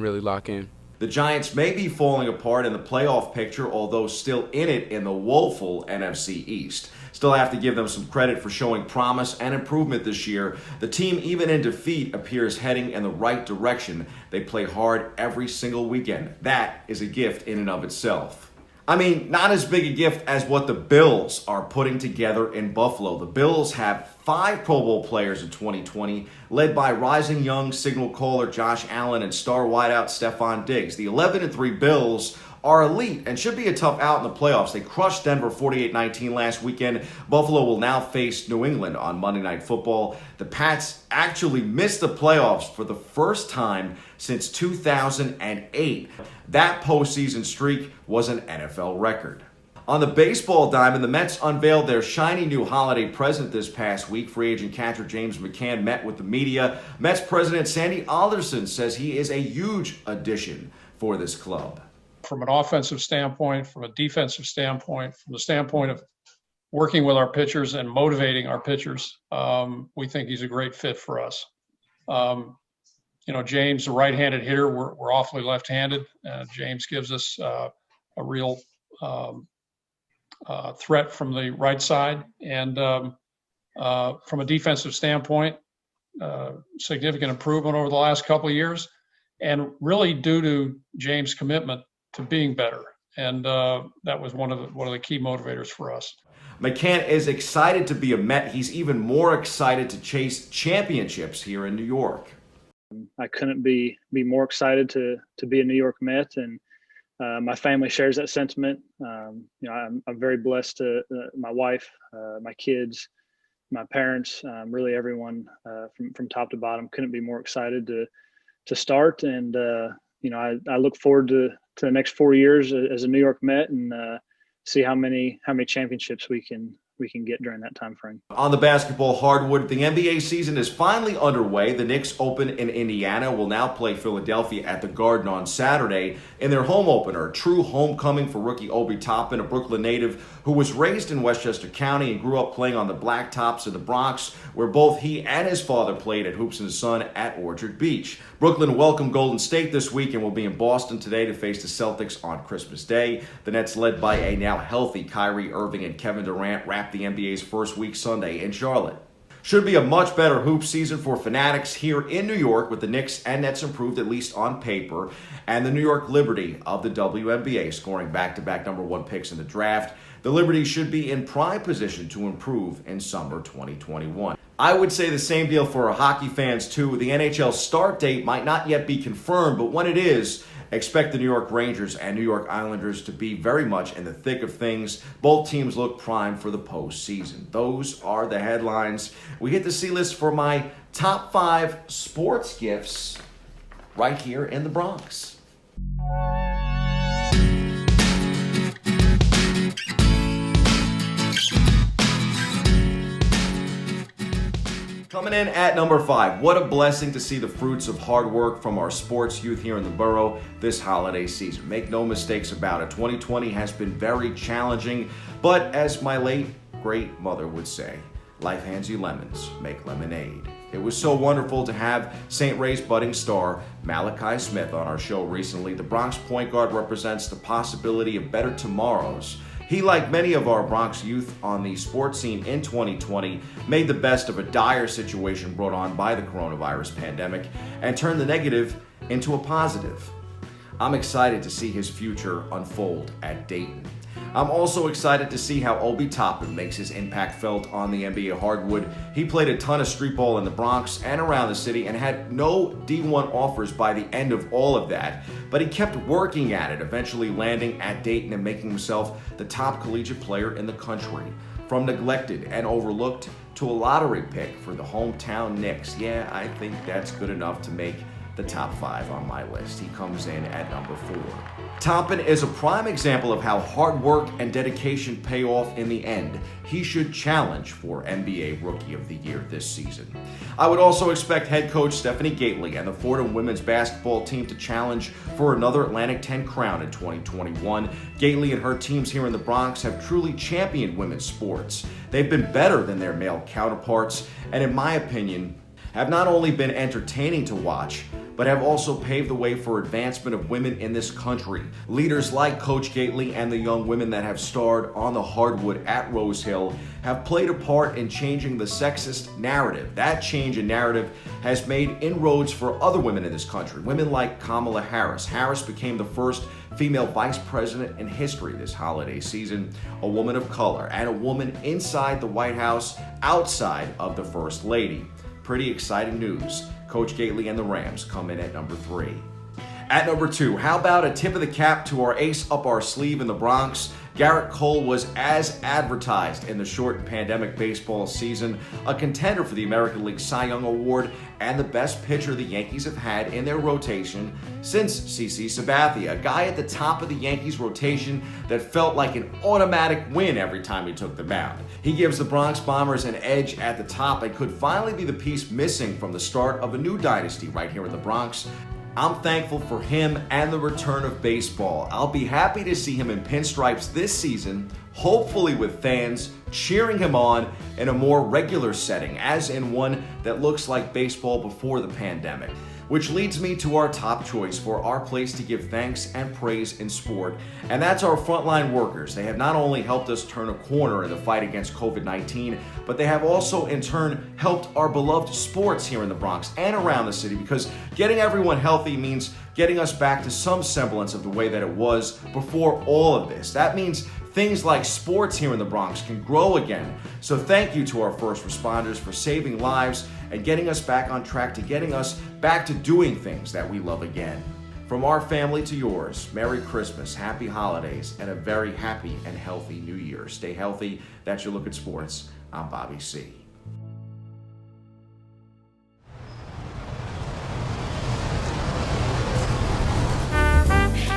really lock in. The Giants may be falling apart in the playoff picture, although still in it in the woeful NFC East. Still have to give them some credit for showing promise and improvement this year. The team, even in defeat, appears heading in the right direction. They play hard every single weekend. That is a gift in and of itself. I mean, not as big a gift as what the Bills are putting together in Buffalo. The Bills have 5 Pro Bowl players in 2020, led by rising young signal caller Josh Allen and star wideout Stephon Diggs. The 11-3 Bills are elite and should be a tough out in the playoffs. They crushed Denver 48-19 last weekend. Buffalo will now face New England on Monday Night Football. The Pats actually missed the playoffs for the first time since 2008. That postseason streak was an NFL record. On the baseball diamond, the Mets unveiled their shiny new holiday present this past week. Free agent catcher James McCann met with the media. Mets president Sandy Alderson says he is a huge addition for this club. From an offensive standpoint, from a defensive standpoint, from the standpoint of working with our pitchers and motivating our pitchers, we think he's a great fit for us. James, a right-handed hitter, we're awfully left-handed. James gives us a real threat from the right side. And from a defensive standpoint, significant improvement over the last couple of years, and really due to James' commitment to being better. And that was one of the key motivators for us. McCann is excited to be a Met. He's even more excited to chase championships here in New York. I couldn't be more excited to be a New York Met, and my family shares that sentiment. I'm very blessed to my wife, my kids, my parents, really everyone from top to bottom. Couldn't be more excited to start, and I look forward to the next 4 years as a New York Met, and see how many championships we can get during that time frame. On the basketball hardwood, the NBA season is finally underway. The Knicks Open in Indiana will now play Philadelphia at the Garden on Saturday in their home opener. True homecoming for rookie Obi Toppin, a Brooklyn native who was raised in Westchester County and grew up playing on the blacktops of the Bronx, where both he and his father played at Hoops and the Sun at Orchard Beach. Brooklyn welcomed Golden State this week and will be in Boston today to face the Celtics on Christmas Day. The Nets, led by a now healthy Kyrie Irving and Kevin Durant, wrap the NBA's first week Sunday in Charlotte. Should be a much better hoop season for fanatics here in New York, with the Knicks and Nets improved, at least on paper, and the New York Liberty of the WNBA scoring back-to-back #1 picks in the draft. The Liberty should be in prime position to improve in summer 2021. I would say the same deal for our hockey fans too. The NHL start date might not yet be confirmed, but when it is, expect the New York Rangers and New York Islanders to be very much in the thick of things. Both teams look primed for the postseason. Those are the headlines. We hit the C-list for my top 5 sports gifts right here in the Bronx. Coming in at number 5, what a blessing to see the fruits of hard work from our sports youth here in the borough this holiday season. Make no mistakes about it, 2020 has been very challenging, but as my late great mother would say, life hands you lemons, make lemonade. It was so wonderful to have St. Ray's budding star Malachi Smith on our show recently. The Bronx point guard represents the possibility of better tomorrows. He, like many of our Bronx youth on the sports scene in 2020, made the best of a dire situation brought on by the coronavirus pandemic and turned the negative into a positive. I'm excited to see his future unfold at Dayton. I'm also excited to see how Obi Toppin makes his impact felt on the NBA hardwood. He played a ton of street ball in the Bronx and around the city and had no D1 offers by the end of all of that, but he kept working at it, eventually landing at Dayton and making himself the top collegiate player in the country. From neglected and overlooked to a lottery pick for the hometown Knicks. Yeah, I think that's good enough to make the top 5 on my list. He comes in at number 4. Toppin is a prime example of how hard work and dedication pay off in the end. He should challenge for NBA Rookie of the Year this season. I would also expect head coach Stephanie Gately and the Fordham women's basketball team to challenge for another Atlantic 10 crown in 2021. Gately and her teams here in the Bronx have truly championed women's sports. They've been better than their male counterparts, and in my opinion, have not only been entertaining to watch, but have also paved the way for advancement of women in this country. Leaders like Coach Gately and the young women that have starred on the hardwood at Rose Hill have played a part in changing the sexist narrative. That change in narrative has made inroads for other women in this country. Women like Kamala Harris. Harris became the first female vice president in history this holiday season, a woman of color, and a woman inside the White House, outside of the First Lady. Pretty exciting news. Coach Gately and the Rams come in at number 3. At number 2, how about a tip of the cap to our ace up our sleeve in the Bronx? Garrett Cole was as advertised in the short pandemic baseball season, a contender for the American League Cy Young Award and the best pitcher the Yankees have had in their rotation since CC Sabathia, a guy at the top of the Yankees rotation that felt like an automatic win every time he took the mound. He gives the Bronx Bombers an edge at the top and could finally be the piece missing from the start of a new dynasty right here in the Bronx. I'm thankful for him and the return of baseball. I'll be happy to see him in pinstripes this season, hopefully with fans cheering him on in a more regular setting, as in one that looks like baseball before the pandemic. Which leads me to our top choice for our place to give thanks and praise in sport, and that's our frontline workers. They have not only helped us turn a corner in the fight against COVID-19, but they have also in turn helped our beloved sports here in the Bronx and around the city, because getting everyone healthy means getting us back to some semblance of the way that it was before all of this. That means things like sports here in the Bronx can grow again. So thank you to our first responders for saving lives and getting us back on track, to getting us back to doing things that we love again. From our family to yours, Merry Christmas, Happy Holidays, and a very happy and healthy New Year. Stay healthy. That's your look at sports. I'm Bobby C.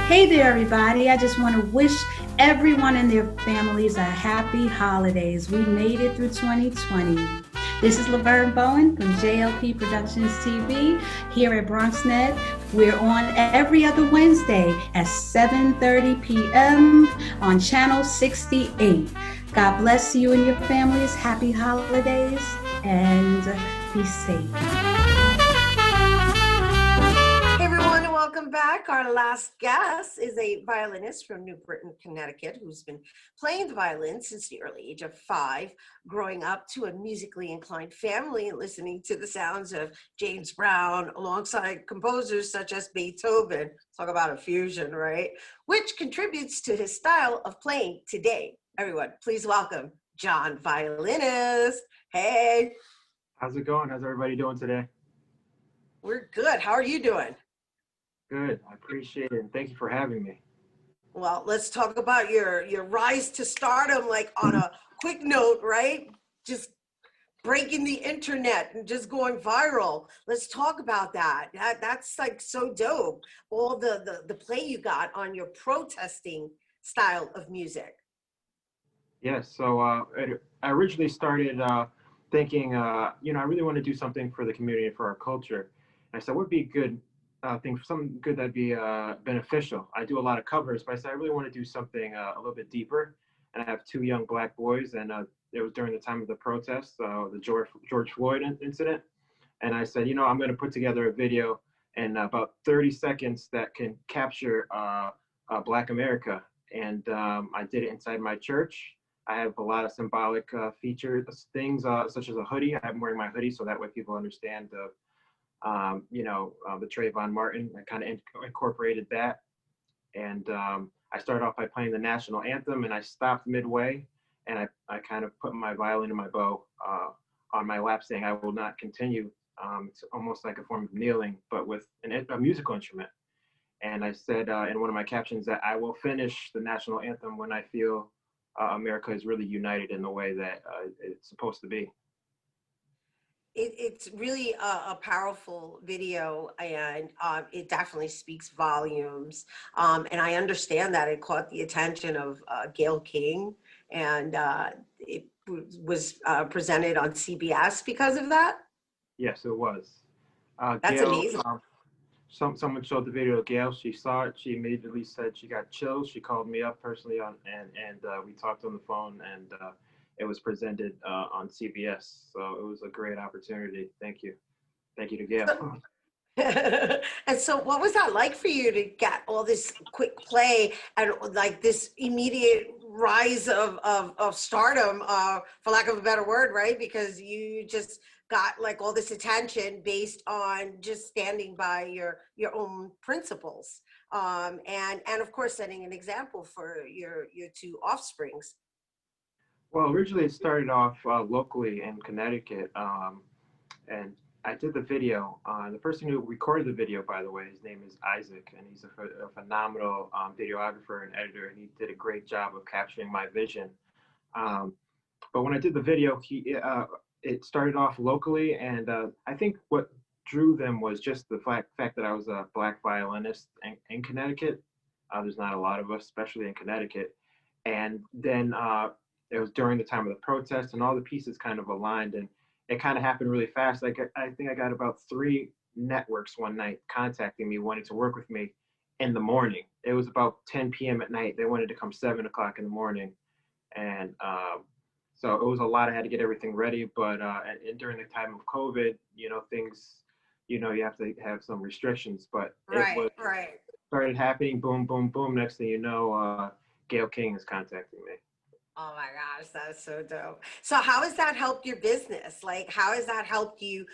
Hey there, everybody. I just want to wish everyone and their families a happy holidays. We made it through 2020. This is Laverne Bowen from JLP Productions TV here at BronxNet. We're on every other Wednesday at 7:30 p.m. on Channel 68. God bless you and your families. Happy holidays and be safe. Welcome back. Our last guest is a violinist from New Britain, Connecticut, who's been playing the violin since the early age of 5, growing up to a musically inclined family and listening to the sounds of James Brown alongside composers such as Beethoven. Talk about a fusion, right? Which contributes to his style of playing today. Everyone, please welcome John Violinist. Hey. How's it going? How's everybody doing today? We're good. How are you doing? Good. I appreciate it. And thank you for having me. Well, let's talk about your rise to stardom, like on a quick note, right? Just breaking the internet and just going viral. Let's talk about that. That's like so dope. All the play you got on your protesting style of music. Yes. So I originally started thinking, I really want to do something for the community and for our culture. And I said, what would be good? Think something good that'd be beneficial. I do a lot of covers, but I said I really want to do something a little bit deeper. And I have 2 young Black boys, and it was during the time of the protest, the George Floyd incident. And I said, I'm going to put together a video in about 30 seconds that can capture Black America. And I did it inside my church. I have a lot of symbolic features, things such as a hoodie. I'm wearing my hoodie so that way people understand the Trayvon Martin. I kind of incorporated that. And I started off by playing the national anthem, and I stopped midway, and I kind of put my violin and my bow on my lap, saying I will not continue. It's almost like a form of kneeling, but with a musical instrument. And I said in one of my captions that I will finish the national anthem when I feel America is really united in the way that it's supposed to be. It's really a powerful video, and it definitely speaks volumes. And I understand that it caught the attention of Gayle King, and it was presented on CBS because of that. Yes, it was. That's Gayle, amazing. Someone showed the video to Gayle. She saw it. She immediately said she got chills. She called me up personally and we talked on the phone, and it was presented on CBS. So it was a great opportunity. Thank you. Thank you to Gayle. And so what was that like for you to get all this quick play and like this immediate rise of stardom, for lack of a better word, right? Because you just got like all this attention based on just standing by your own principles, and of course setting an example for your 2 offsprings. Well, originally it started off locally in Connecticut, and I did the video. The person who recorded the video, by the way, his name is Isaac, and he's a phenomenal videographer and editor, and he did a great job of capturing my vision. But when I did the video, it started off locally, and I think what drew them was just the fact that I was a Black violinist in Connecticut. There's not a lot of us, especially in Connecticut. And then it was during the time of the protest, and all the pieces kind of aligned, and it kind of happened really fast. Like I think I got about 3 networks one night contacting me, wanting to work with me in the morning. It was about 10 p.m. at night. They wanted to come 7 o'clock in the morning. And so it was a lot. I had to get everything ready, but and during the time of COVID, things, you have to have some restrictions, but it started happening, boom, boom, boom. Next thing you know, Gail King is contacting me. Oh my gosh, that's so dope. So how has that helped your business? Like, how has that helped you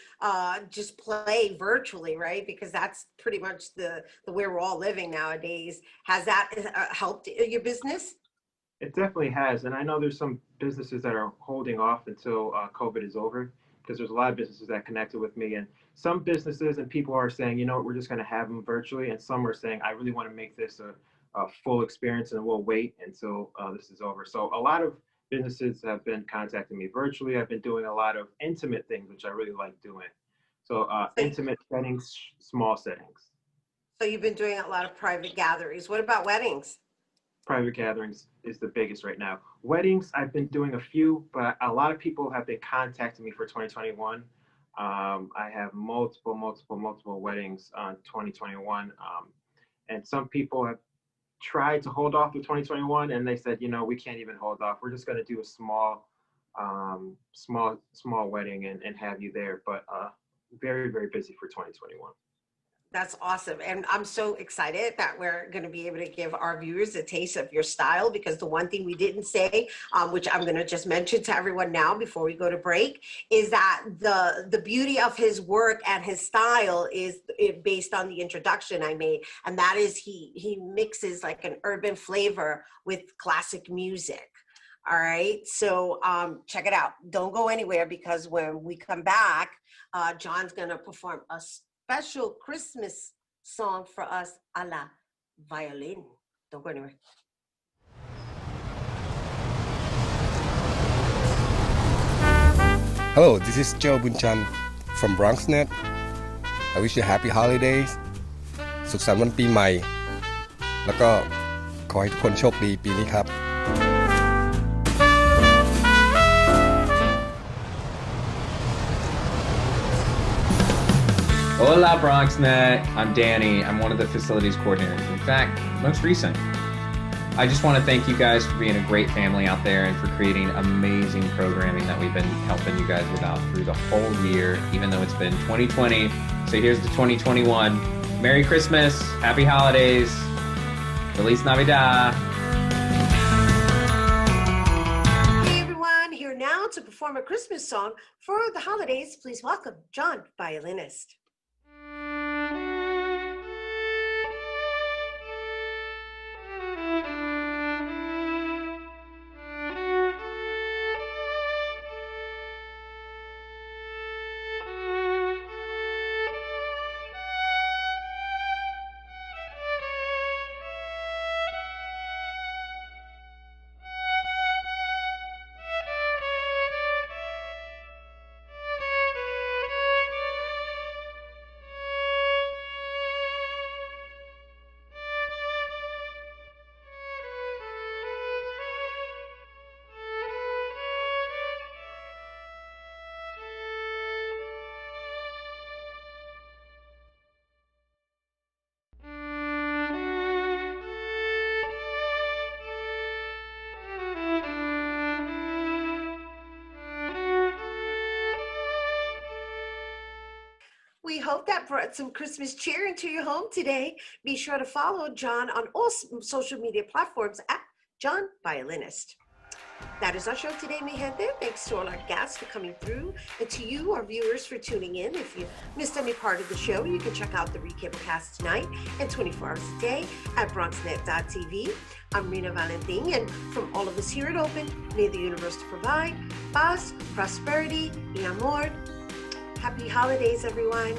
just play virtually, right? Because that's pretty much the way we're all living nowadays. Has that helped your business? It definitely has. And I know there's some businesses that are holding off until COVID is over, because there's a lot of businesses that connected with me. And some businesses and people are saying, we're just going to have them virtually. And some are saying, I really want to make this a full experience, and we'll wait until this is over. So a lot of businesses have been contacting me virtually. I've been doing a lot of intimate things, which I really like doing. So intimate settings, small settings. So you've been doing a lot of private gatherings. What about weddings? Private gatherings is the biggest right now. Weddings, I've been doing a few, but a lot of people have been contacting me for 2021. I have multiple weddings on 2021. And some people have tried to hold off to 2021, and they said, we can't even hold off. We're just going to do a small wedding and have you there. But very, very busy for 2021. That's awesome. And I'm so excited that we're going to be able to give our viewers a taste of your style, because the one thing we didn't say, which I'm going to just mention to everyone now before we go to break, is that the beauty of his work and his style is based on the introduction I made. And that is he mixes like an urban flavor with classic music. All right. So check it out. Don't go anywhere, because when we come back, John's going to perform a special Christmas song for us a la violin. Don't go anywhere. Hello, this is Joe Bunchan from BronxNet. I wish you happy holidays. สุขสันต์วันปีใหม่ แล้วก็ขอให้ทุกคนโชคดีปีนี้ครับ Hola, BronxNet. I'm Danny. I'm one of the facilities coordinators. In fact, most recent. I just want to thank you guys for being a great family out there and for creating amazing programming that we've been helping you guys with out through the whole year, even though it's been 2020. So here's the 2021. Merry Christmas. Happy holidays. Feliz Navidad. Hey everyone, here now to perform a Christmas song for the holidays. Please welcome John, violinist. We hope that brought some Christmas cheer into your home today. Be sure to follow John on all social media platforms at John Violinist. That is our show today, mi gente. Thanks to all our guests for coming through, and to you, our viewers, for tuning in. If you missed any part of the show, you can check out the recapcast tonight and 24 hours a day at BronxNet.tv. I'm Rhina Valentin, and from all of us here at Open, may the universe provide paz, prosperity, y amor. Happy holidays, everyone.